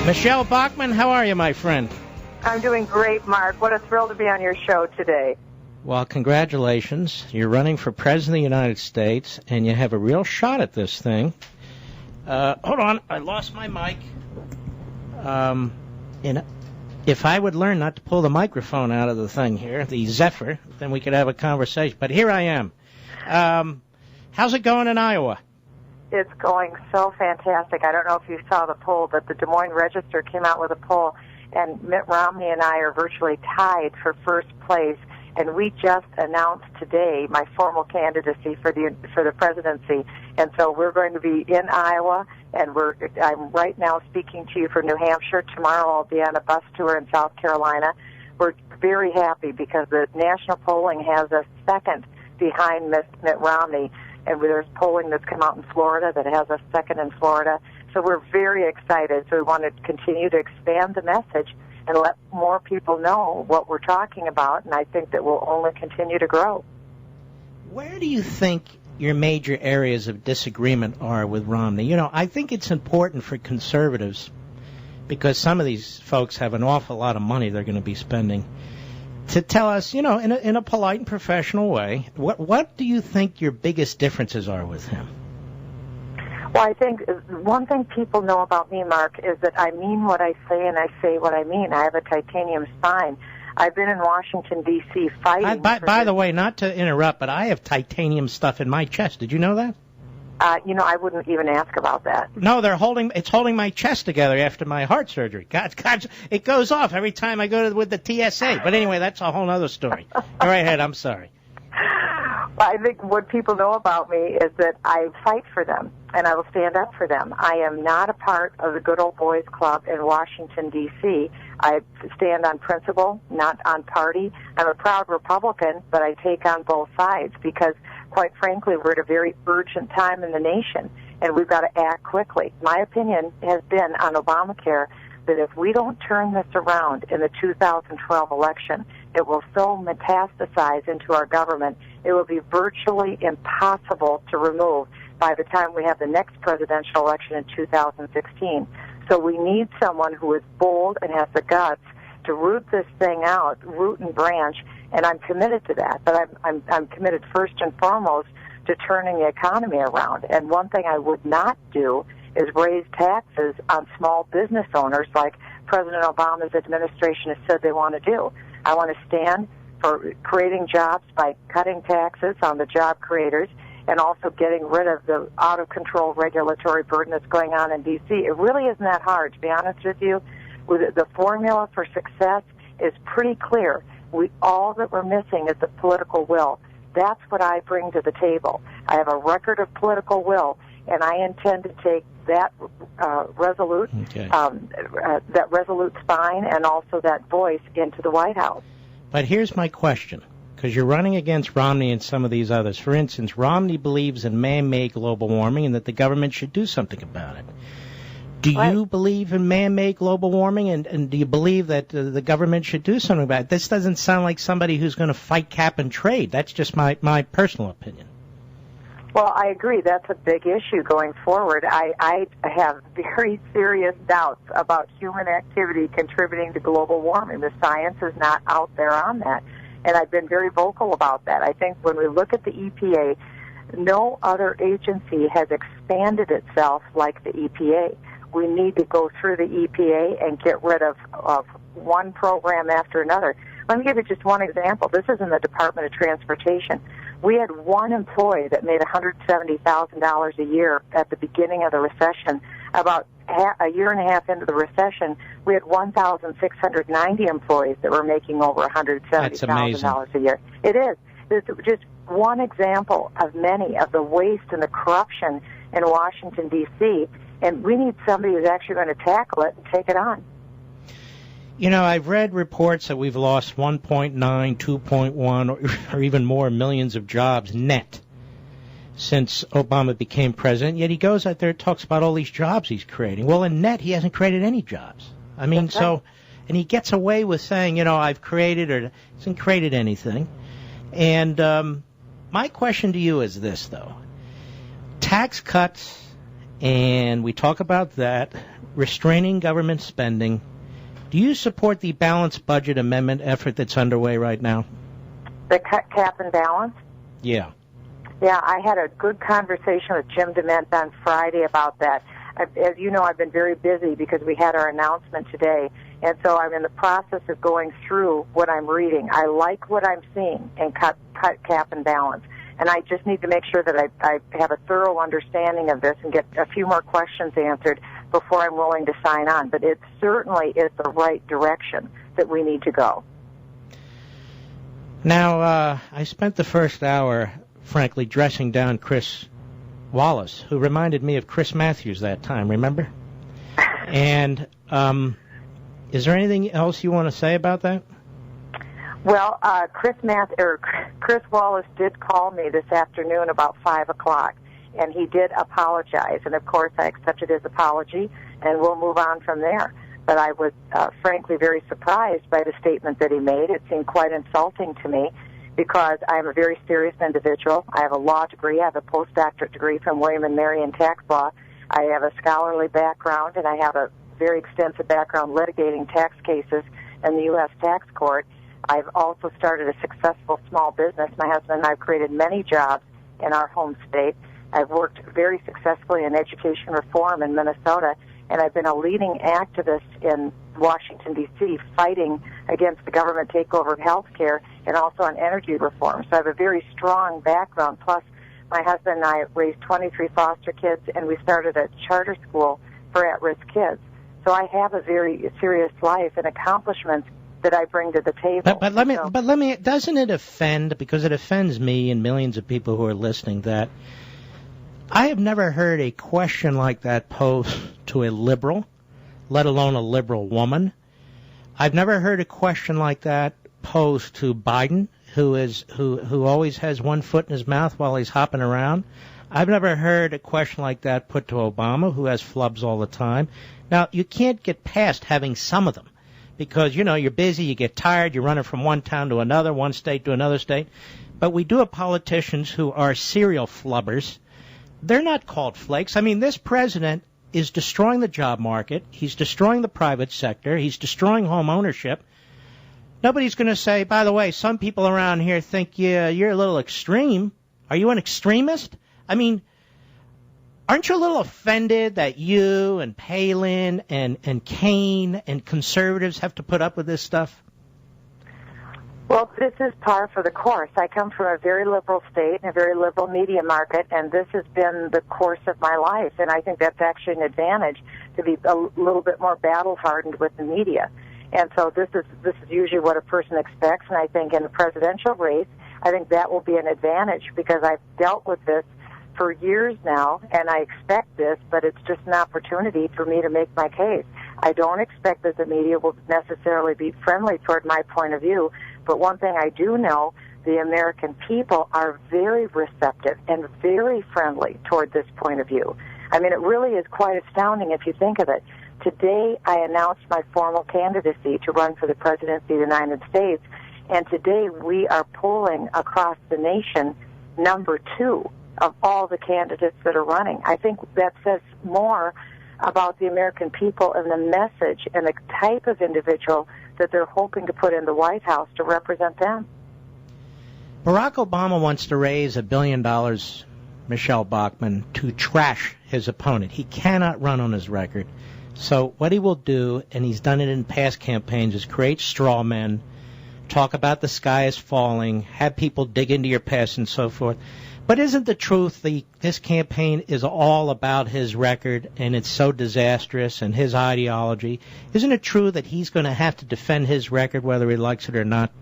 Michele Bachmann, how are you, my friend? I'm doing great, Mark. What a thrill to be on your show today. Well, congratulations. You're running for President of the United States, and you have a real shot at this thing. Hold on, I lost my mic. If I would learn not to pull the microphone out of the thing here, the Zephyr, then we could have a conversation. But here I am. How's it going in Iowa? It's going so fantastic. I don't know if you saw the poll, but the Des Moines Register came out with a poll, and Mitt Romney and I are virtually tied for first place. And we just announced today my formal candidacy for the presidency. And so we're going to be in Iowa, and I'm right now speaking to you from New Hampshire. Tomorrow I'll be on a bus tour in South Carolina. We're very happy because the national polling has us second behind Mitt Romney. And there's polling that's come out in Florida that has us second in Florida. So we're very excited. So we want to continue to expand the message and let more people know what we're talking about, and I think that will only continue to grow. Where do you think your major areas of disagreement are with Romney? You know, I think it's important for conservatives, because some of these folks have an awful lot of money they're going to be spending, to tell us, you know, in a polite and professional way, what do you think your biggest differences are with him? Well, I think one thing people know about me, Mark, is that I mean what I say and I say what I mean. I have a titanium spine. I've been in Washington, D.C. fighting. By the way, not to interrupt, but I have titanium stuff in my chest. Did you know that? I wouldn't even ask about that. No, it's holding my chest together after my heart surgery. God, it goes off every time I go with the TSA. But anyway, that's a whole other story. Go right ahead. I'm sorry. I think what people know about me is that I fight for them, and I will stand up for them. I am not a part of the good old boys club in Washington, D.C. I stand on principle, not on party. I'm a proud Republican, but I take on both sides because, quite frankly, we're at a very urgent time in the nation, and we've got to act quickly. My opinion has been on Obamacare that if we don't turn this around in the 2012 election, it will so metastasize into our government, it will be virtually impossible to remove by the time we have the next presidential election in 2016. So we need someone who is bold and has the guts to root this thing out, root and branch, and I'm committed to that. But I'm committed first and foremost to turning the economy around. And one thing I would not do is raise taxes on small business owners like President Obama's administration has said they want to do. I want to stand for creating jobs by cutting taxes on the job creators and also getting rid of the out-of-control regulatory burden that's going on in D.C. It really isn't that hard, to be honest with you. The formula for success is pretty clear. All that we're missing is the political will. That's what I bring to the table. I have a record of political will, and I intend to take that resolute spine and also that voice into the White House. But here's my question, because you're running against Romney and some of these others. For instance, Romney believes in man-made global warming and that the government should do something about it. Do you believe in man-made global warming, and do you believe that the government should do something about it? This doesn't sound like somebody who's going to fight cap and trade. That's just my personal opinion. Well, I agree. That's a big issue going forward. I have very serious doubts about human activity contributing to global warming. The science is not out there on that, and I've been very vocal about that. I think when we look at the EPA, no other agency has expanded itself like the EPA. We need to go through the EPA and get rid of one program after another. Let me give you just one example. This is in the Department of Transportation. We had one employee that made $170,000 a year at the beginning of the recession. About a year and a half into the recession, we had 1,690 employees that were making over $170,000 a year. It is. It's just one example of many of the waste and the corruption in Washington, D.C., and we need somebody who's actually going to tackle it and take it on. You know, I've read reports that we've lost 1.9, 2.1, or even more millions of jobs net since Obama became president, yet he goes out there and talks about all these jobs he's creating. Well, in net, he hasn't created any jobs. I mean, and he gets away with saying, you know, I've created, or hasn't created anything. And my question to you is this, though. Tax cuts and we talk about that, restraining government spending. Do you support the balanced budget amendment effort that's underway right now? The cap and balance? Yeah. Yeah, I had a good conversation with Jim DeMent on Friday about that. As you know, I've been very busy because we had our announcement today, and so I'm in the process of going through what I'm reading. I like what I'm seeing in cut, cap, and balance, and I just need to make sure that I have a thorough understanding of this and get a few more questions answered before I'm willing to sign on. But it certainly is the right direction that we need to go. Now, I spent the first hour, frankly, dressing down Chris Wallace, who reminded me of Chris Matthews that time, remember? And is there anything else you want to say about that? Well, Chris Wallace did call me this afternoon about 5 o'clock, and he did apologize. And, of course, I accepted his apology, and we'll move on from there. But I was, frankly, very surprised by the statement that he made. It seemed quite insulting to me, because I'm a very serious individual. I have a law degree. I have a postdoctorate degree from William & Mary in tax law. I have a scholarly background, and I have a very extensive background litigating tax cases in the U.S. tax court. I've also started a successful small business. My husband and I have created many jobs in our home state. I've worked very successfully in education reform in Minnesota, and I've been a leading activist in Washington, D.C., fighting against the government takeover of health care and also on energy reform. So I have a very strong background. Plus, my husband and I raised 23 foster kids, and we started a charter school for at-risk kids. So I have a very serious life and accomplishments that I bring to the table. But let me, doesn't it offend, because it offends me and millions of people who are listening, that I have never heard a question like that posed to a liberal, let alone a liberal woman. I've never heard a question like that posed to Biden, who always has one foot in his mouth while he's hopping around. I've never heard a question like that put to Obama, who has flubs all the time. Now, you can't get past having some of them because, you know, you're busy, you get tired, you're running from one town to another, one state to another state. But we do have politicians who are serial flubbers. They're not called flakes. I mean, this president is destroying the job market. He's destroying the private sector. He's destroying home ownership. Nobody's going to say, by the way, some people around here think you're a little extreme. Are you an extremist? I mean, aren't you a little offended that you and Palin and Kane and conservatives have to put up with this stuff? Well, this is par for the course. I come from a very liberal state and a very liberal media market, and this has been the course of my life. And I think that's actually an advantage to be a little bit more battle-hardened with the media. And so this is usually what a person expects. And I think in the presidential race, I think that will be an advantage because I've dealt with this for years now, and I expect this, but it's just an opportunity for me to make my case. I don't expect that the media will necessarily be friendly toward my point of view, but one thing I do know, the American people are very receptive and very friendly toward this point of view. I mean, it really is quite astounding if you think of it. Today, I announced my formal candidacy to run for the presidency of the United States, and today we are polling across the nation number 2 of all the candidates that are running. I think that says more about the American people and the message and the type of individual that they're hoping to put in the White House to represent them. Barack Obama wants to raise $1 billion, Michele Bachmann, to trash his opponent. He cannot run on his record. So what he will do, and he's done it in past campaigns, is create straw men, talk about the sky is falling, have people dig into your past and so forth. But isn't the truth this campaign is all about his record and it's so disastrous and his ideology? Isn't it true that he's going to have to defend his record whether he likes it or not?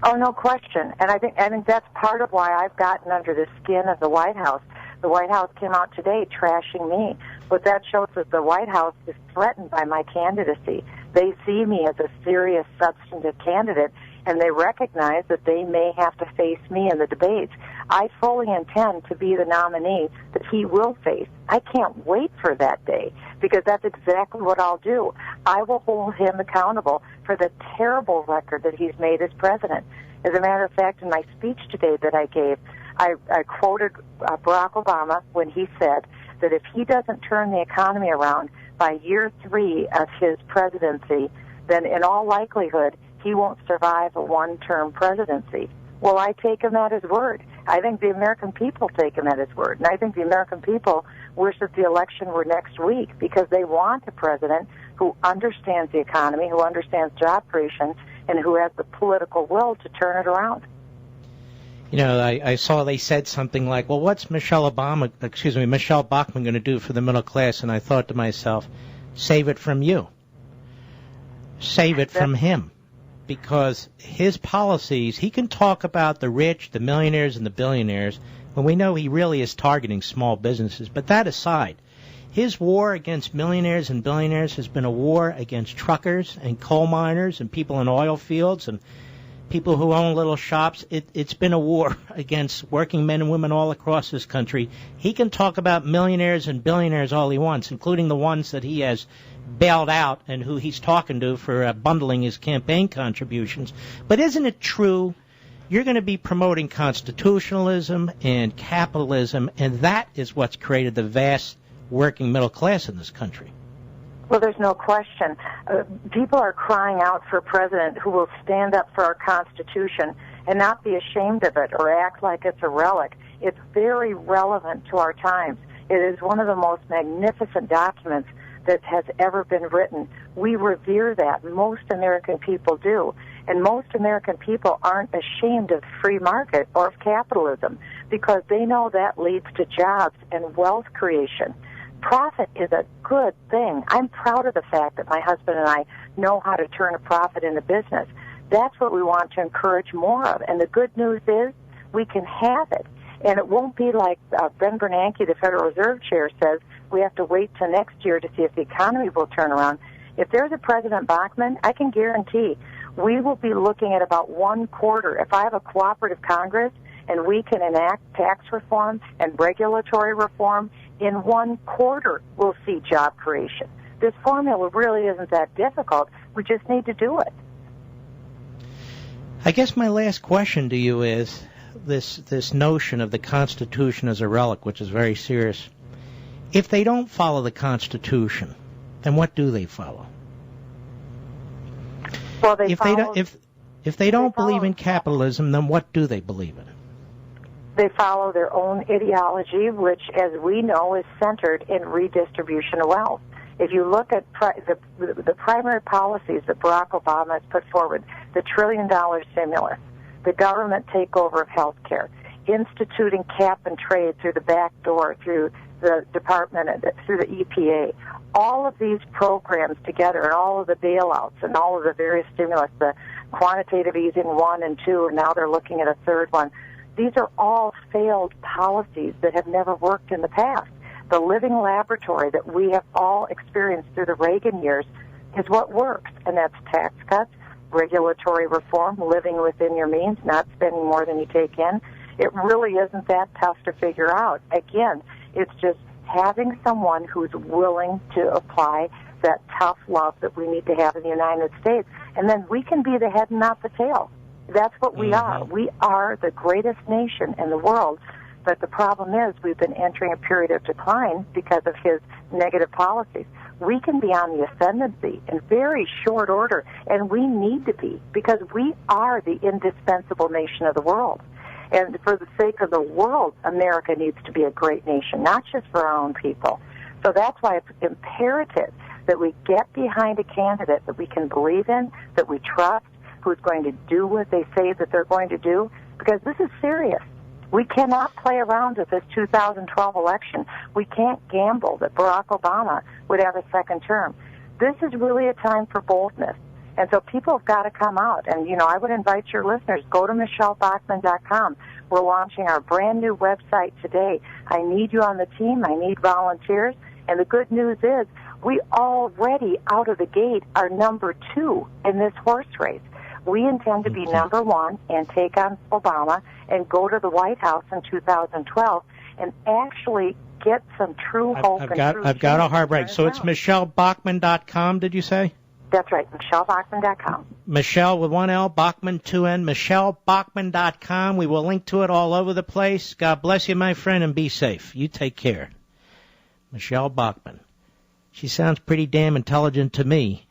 Oh, no question. And I think that's part of why I've gotten under the skin of the White House. The White House came out today trashing me. But that shows that the White House is threatened by my candidacy. They see me as a serious, substantive candidate, and they recognize that they may have to face me in the debates. I fully intend to be the nominee that he will face. I can't wait for that day, because that's exactly what I'll do. I will hold him accountable for the terrible record that he's made as president. As a matter of fact, in my speech today that I gave, I quoted Barack Obama when he said that if he doesn't turn the economy around by year 3 of his presidency, then in all likelihood, he won't survive a one-term presidency. Well, I take him at his word. I think the American people take him at his word. And I think the American people wish that the election were next week because they want a president who understands the economy, who understands job creation, and who has the political will to turn it around. You know, I saw they said something like, well, what's Michele Bachmann going to do for the middle class? And I thought to myself, save it from you. Save it from him. Because his policies, he can talk about the rich, the millionaires, and the billionaires, when we know he really is targeting small businesses. But that aside, his war against millionaires and billionaires has been a war against truckers and coal miners and people in oil fields and people who own little shops. It's been a war against working men and women all across this country. He can talk about millionaires and billionaires all he wants, including the ones that he has bailed out and who he's talking to for bundling his campaign contributions. But isn't it true you're going to be promoting constitutionalism and capitalism, and that is what's created the vast working middle class in this country? Well, there's no question. People are crying out for a president who will stand up for our Constitution and not be ashamed of it or act like it's a relic. It's very relevant to our times. It is one of the most magnificent documents that has ever been written. We revere that. Most American people do. And most American people aren't ashamed of free market or of capitalism because they know that leads to jobs and wealth creation. Profit is a good thing. I'm proud of the fact that my husband and I know how to turn a profit into business. That's what we want to encourage more of. And the good news is we can have it. And it won't be like Ben Bernanke, the Federal Reserve Chair, says we have to wait till next year to see if the economy will turn around. If there's a President Bachmann, I can guarantee we will be looking at about one quarter. If I have a cooperative Congress and we can enact tax reform and regulatory reform, in one quarter we'll see job creation. This formula really isn't that difficult. We just need to do it. I guess my last question to you is this notion of the Constitution as a relic, which is very serious. If they don't follow the Constitution, then what do they follow? Well, if they don't believe in capitalism, then what do they believe in? They follow their own ideology, which, as we know, is centered in redistribution of wealth. If you look at the primary policies that Barack Obama has put forward, the $1 trillion stimulus, the government takeover of health care, instituting cap and trade through the back door, through the department, through the EPA, all of these programs together and all of the bailouts and all of the various stimulus, the quantitative easing 1 and 2, and now they're looking at a third one. These are all failed policies that have never worked in the past. The living laboratory that we have all experienced through the Reagan years is what works, and that's tax cuts, regulatory reform, living within your means, not spending more than you take in. It really isn't that tough to figure out. Again, it's just having someone who's willing to apply that tough love that we need to have in the United States, and then we can be the head and not the tail. That's what we are. We are the greatest nation in the world, but the problem is we've been entering a period of decline because of his negative policies. We can be on the ascendancy in very short order, and we need to be because we are the indispensable nation of the world. And for the sake of the world, America needs to be a great nation, not just for our own people. So that's why it's imperative that we get behind a candidate that we can believe in, that we trust, who's going to do what they say that they're going to do, because this is serious. We cannot play around with this 2012 election. We can't gamble that Barack Obama would have a second term. This is really a time for boldness. And so people have got to come out. And, I would invite your listeners, go to MichelleBachmann.com. We're launching our brand new website today. I need you on the team. I need volunteers. And the good news is we already, out of the gate, are number 2 in this horse race. We intend to be number 1 and take on Obama and go to the White House in 2012 and actually get some true hope. I've got a hard break. So it's MichelleBachmann.com, did you say? That's right, MichelleBachmann.com. Michelle with 1 L, Bachmann 2 N, MichelleBachmann.com. We will link to it all over the place. God bless you, my friend, and be safe. You take care. Michele Bachmann. She sounds pretty damn intelligent to me.